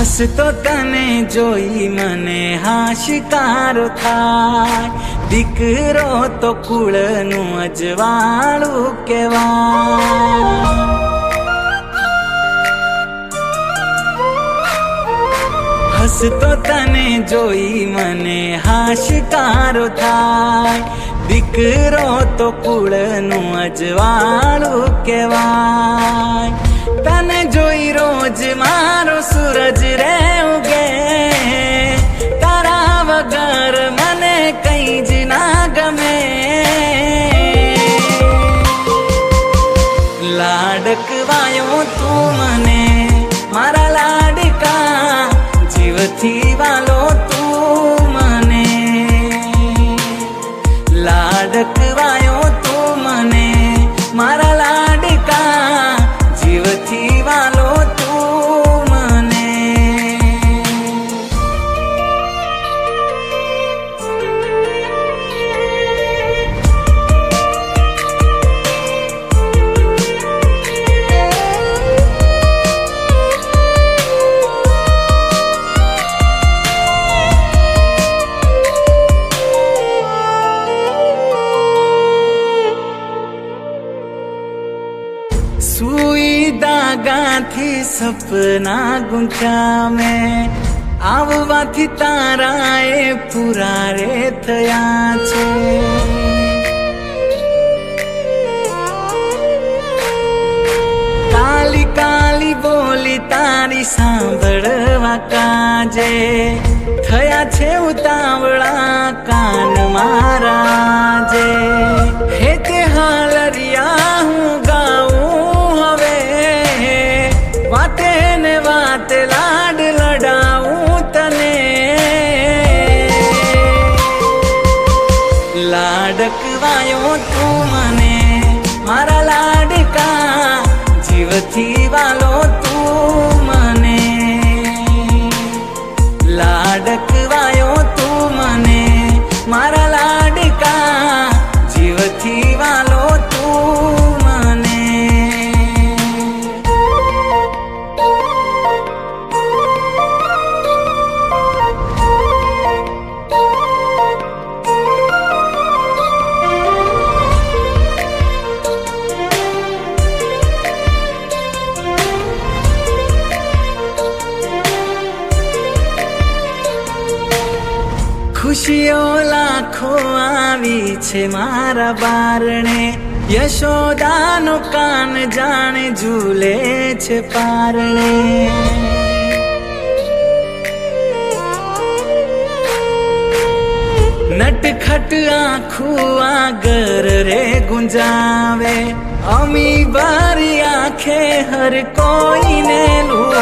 હસતો તને જોઈ મને હાશિકારો થાય, દીકરો તો કુળનું અજવાળું કહેવાય. હસતો તને જોઈ મને હાશિકારો થાય, દીકરો તો કુળનું અજવાળું કહેવાય. તને જોઈ રોજ મારો સૂરજ રે ઉગે, તારા વગર મને કઈ જ ના ગમે. લાડકવાયો તું મને મારા લાડકા, જીવથી વાલો તું મને. લાડકવાયો તું મને મારા લાડકા, જીવથી વાલો તું મને. સુઈ દાગાથી સપના ગુંથ્યા મેં, આવવાથી તારા એ પૂરા રે થયા છે. કાલી કાલી બોલી તારી સાંભળવા કાજે, થયા છે ઉતાવળા કાન મારા જે. હે તે હાલરિયા હું ગાઉં હવે, વાતે ને વાતે લાડ લડાવું તને. લાડકવાયો તું મને મારા લાડકા, જીવથી વાલો તું મને. લાડકવાયો તું મને મારા લાડકા, જીવથી વાલો તું મને. ખુશીઓ લાખો આવી છે મારા બારણે, યશોદાનો કાન જાણે ઝૂલે છે પારણે. નટખટ આખું આગર રે ગુંજાવે, અમી બારી આંખે હર કોઈને લું